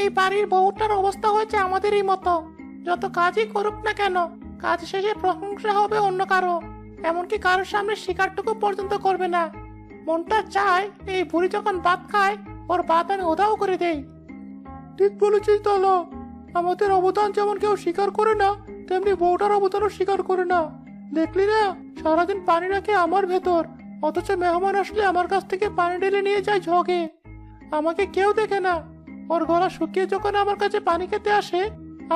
এই বাড়ির বউটার অবস্থা হয়েছে আমাদেরই মতো। যত কাজই করুক না কেন, কাজ শেষে প্রশংসা হবে অন্য কারো, এমনকি কারোর সামনে স্বীকারটুকু পর্যন্ত করবে না। মনটা চায় এই বুড়ি যখন ভাত খায় ওর ভাত আমি উধাও করে দেই। ঠিক বলেছিস দাদা, আমাদের অবদান যেমন কেউ স্বীকার করে না, তেমনি বউটার অবদানও স্বীকার করে না। দেখলি না, সারাদিন পানি রাখে আমার ভেতর, অথচ মেহমান আসলে আমার কাছ থেকে পানি ঢেলে নিয়ে যায় ঝগে। আমাকে কেউ দেখে না। ওর গলা শুকিয়ে যখন আমার কাছে পানি খেতে আসে,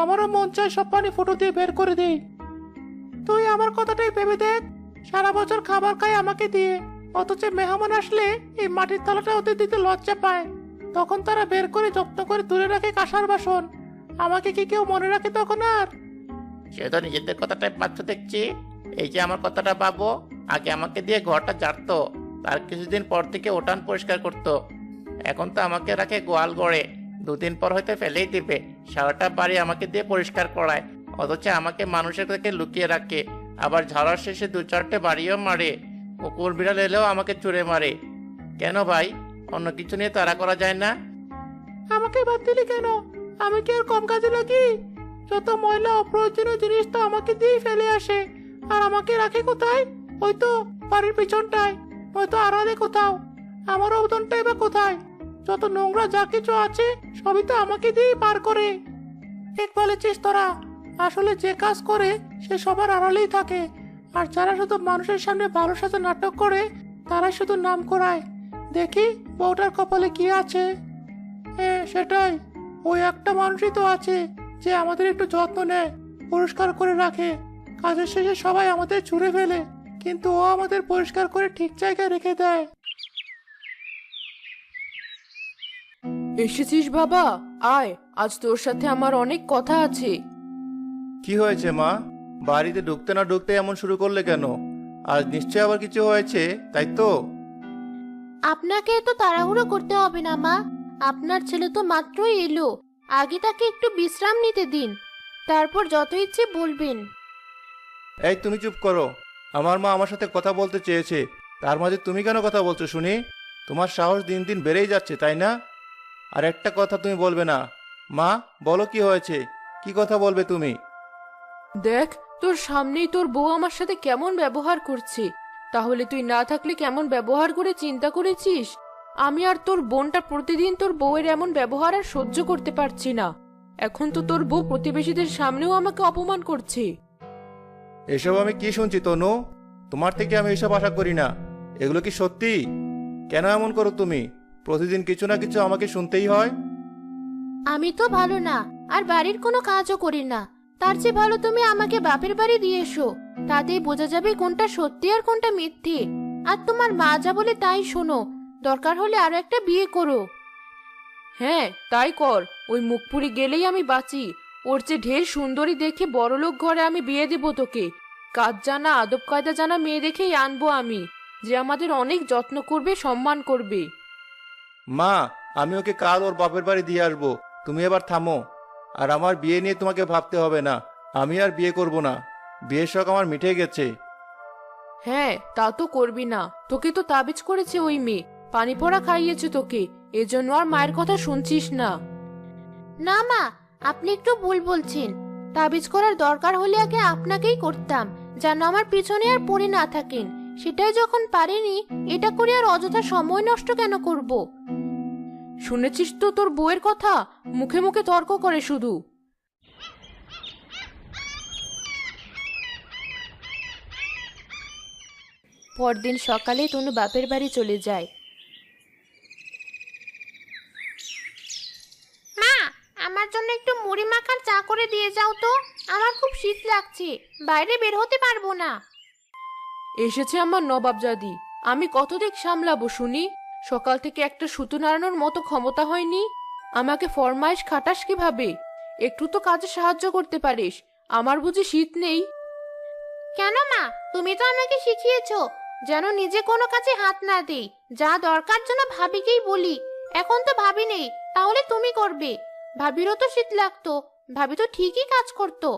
আমারও মন চায় সব পানি ফুটো দিয়ে বের করে দেই। তুই আমার কথাটাই ভেবে দেখ, সারা বছর খাবার খায় আমাকে দিয়ে, অথচ মেহমান আসলে এই মাটির থালাটা ওদের দিতে লজ্জা পায়। তখন তারা বের করে যত্ন করে তুলে রাখে কাঁসার বাসন। আমাকে কি কেউ মনে রাখে তখন আর? সে তো নিজেদের কথাটাই পাচ্ছ দেখছি। এই যে আমার কথাটা ভাবো, আগে আমাকে দিয়ে ঘরটা ঝাড়তো, তার কিছুদিন পর থেকে উঠান পরিষ্কার করতো। এখন তো আমাকে রাখে গোয়াল গড়ে, দুদিন পর হয়তো ফেলেই দিবে। সারাটা বাড়ি আমাকে দিয়ে পরিষ্কার করায়, অথচ আমাকে মানুষের থেকে লুকিয়ে রাখে। আবার ঝাড়ার শেষে দু চারটে বাড়িও মারে। কুকুর বিড়াল এলেও আমাকে চুরে মারে। কেন ভাই, অন্য কিছু নিয়ে তাড়া করা যায় না? আমাকে বাদ দিলি কেন? আমি কি আর কম কাজে লাগি? যত ময়লা অপ্রয়োজনীয় জিনিস তো আমাকে দিয়েই ফেলে আসে। আর আমাকে রাখে কোথায়? ওই তো বাড়ির পিছনটায়, হয়তো আড়ালে কোথাও। আমার অবদানটাই বা কোথায়? যত নোংরা যা কিছু আছে সবই তো আমাকে দিয়েই পার করে। ঠিক বলেছিস তোরা। আসলে যে কাজ করে সে সবার আড়ালেই থাকে, আর যারা শুধু মানুষের সামনে ভালোর সাথে নাটক করে তারাই শুধু নাম করায়। দেখি বউটার কপালে কি আছে। হ্যাঁ সেটাই, ওই একটা মানুষই তো আছে যে আমাদের একটু যত্ন নেয়, পরিষ্কার করে রাখে। কাজের শেষে সবাই আমাদের ছুঁড়ে ফেলে, কিন্তু ও আমাদের পরিষ্কার করে ঠিক জায়গায় রেখে দেয়। এসেছিস বাবা? আয়, আজ তোর সাথে আমার অনেক কথা আছে। কি হয়েছে মা? বাড়িতে ঢুকতে না ঢুকতে এমন শুরু করলে কেন? আজ নিশ্চয় আবার কিছু হয়েছে, তাই তো? আপনাকে এত তাড়াহুড়ো করতে হবে না মা। আপনার ছেলে তো মাত্রই এলো, আগে তাকে একটু বিশ্রাম নিতে দিন, তারপর যত ইচ্ছে বলবেন। এই তুমি চুপ করো। আমার মা আমার সাথে কথা বলতে চেয়েছে, তার মাঝে তুমি কেন কথা বলছো শুনি? তোমার সাহস দিন দিন বেড়েই যাচ্ছে, তাই না? আর একটা কথা তুমি বলবে না? মা বলো, কি হয়েছে? কি কথা বলবে তুমি? দেখ, তোর সামনেই তোর বউ আমার সাথে কেমন ব্যবহার করছে। তাহলে তুই না থাকলে কেমন ব্যবহার করে চিন্তা করেছিস? আমি আর তোর বোনটা প্রতিদিন তোর বউয়ের এমন ব্যবহার আর সহ্য করতে পারছি না। এখন তো তোর বউ প্রতিবেশীদের সামনেও আমাকে অপমান করছে। এসব আমি কি শুনছি তনু? তোমার থেকে আমি এসব আশা করি না। এগুলো কি সত্যি? কেন এমন করো তুমি? প্রতিদিন কিছু না কিছু আমাকে শুনতেই হয়। আমি তো ভালো না, আর বাড়ির কোনো কাজও করি না। তার চেয়ে ভালো তুমি আমাকে বাপের বাড়ি দিয়ে এসো, তাতেই বোঝা যাবে কোনটা সত্যি আর কোনটা মিথ্যে। আর তোমার মা যা বলে তাই শোনো, দরকার হলে আরো একটা বিয়ে করো। হ্যাঁ তাই কর, ওই মুখপুরি গেলেই আমি বাঁচি। ওর চেয়ে ঢের সুন্দরী দেখে বড়লোক ঘরে আমি বিয়ে দেব তোকে। কাজ জানা, আদব কায়দা জানা মেয়ে দেখেই আনবো আমি, যে আমাদের অনেক যত্ন করবে, সম্মান করবে। মা, আমি ওকে কাল ওর বাপের বাড়ি দিয়ে আসবো। তুমি এবার থামো। আর আমার বিয়ে নিয়ে তোমাকে ভাবতে হবে না। আমি আর বিয়ে করব না। বিয়ের শখ আমার মিটে গেছে। হ্যাঁ তা তো করবি না, তোকে তো তাবিজ করেছে ওই মেয়ে, পানি পড়া খাইয়েছে তোকে, এজন্য আর মায়ের কথা শুনছিস না। না মা, আপনি একটু ভুল বলছেন। তাবিজ করার দরকার হলে আগে আপনাকেই করতাম, যেন আমার পিছনে আর পড়ে না থাকেন। সেটাই যখন পারেনি, এটা করে আর অযথা সময় নষ্ট কেন করব? শুনেছিস তো তোর বউয়ের কথা, মুখে মুখে তর্ক করে শুধু। পরদিন সকালে তনু বাপের বাড়ি চলে যায়। মা, আমার জন্য একটু মুড়ি মাখার চা করে দিয়ে যাও তো। আমার খুব শীত লাগছে, বাইরে বের হতে পারবো না। এসেছে আমার নবাবজাদি, আমি কত দিক সামলাবো শুনি? সকাল থেকে একটা সুতো নাড়ানোর মতো ক্ষমতা হয়নি। আমাকে ফরমাইশ খাটাস কিভাবে? একটু তো কাজে সাহায্য করতে পারিস। আমার বুঝি শীত নেই? কেন মা, তুমি তো আমাকে শিখিয়েছো যেন নিজে কোনো কাজে হাত না দেই, যা দরকার জন্য ভাবিকেই বলি। এখন তো ভাবি নেই, তাহলে তুমি করবে। ভাবিরও তো শীত লাগতো, ভাবি তো ঠিকই কাজ করতো।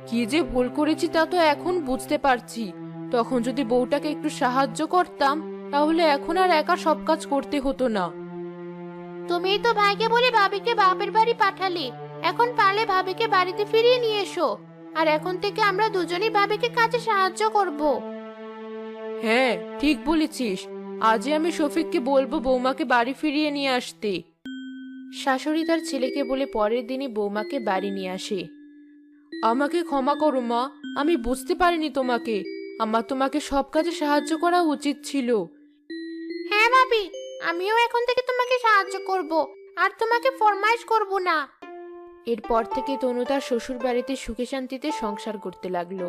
কি যে ভুল করেছি তা তো এখন বুঝতে পারছি। তখন যদি বউটাকে একটু সাহায্য করতাম, তাহলে এখন আর একা সব কাজ করতে হতো না। তুমিই তো ভাইকে বলে ভাবিকে বাপের বাড়ি পাঠালে, এখন পারলে ভাবিকে বাড়িতে ফিরিয়ে নিয়ে এসো। আর এখন থেকে আমরা দুজনেই ভাবিকে কাজে সাহায্য করব। হ্যাঁ, ঠিক বলেছিস। আজই আমি শফিককে বলবো বৌমাকে বাড়ি ফিরিয়ে নিয়ে আসতে। শাশুড়ি তার ছেলেকে বলে পরের দিনই বৌমাকে বাড়ি নিয়ে আসে। আমাকে ক্ষমা করো মা, আমি বুঝতে পারিনি তোমাকে। আমার তোমাকে সব কাজে সাহায্য করা উচিত ছিল। হ্যাঁ ভাবি, আমিও এখন থেকে তোমাকে সাহায্য করব, আর তোমাকে ফরমাইশ করব না। এরপর থেকে তনু তার শ্বশুর বাড়িতে সুখে শান্তিতে সংসার করতে লাগলো।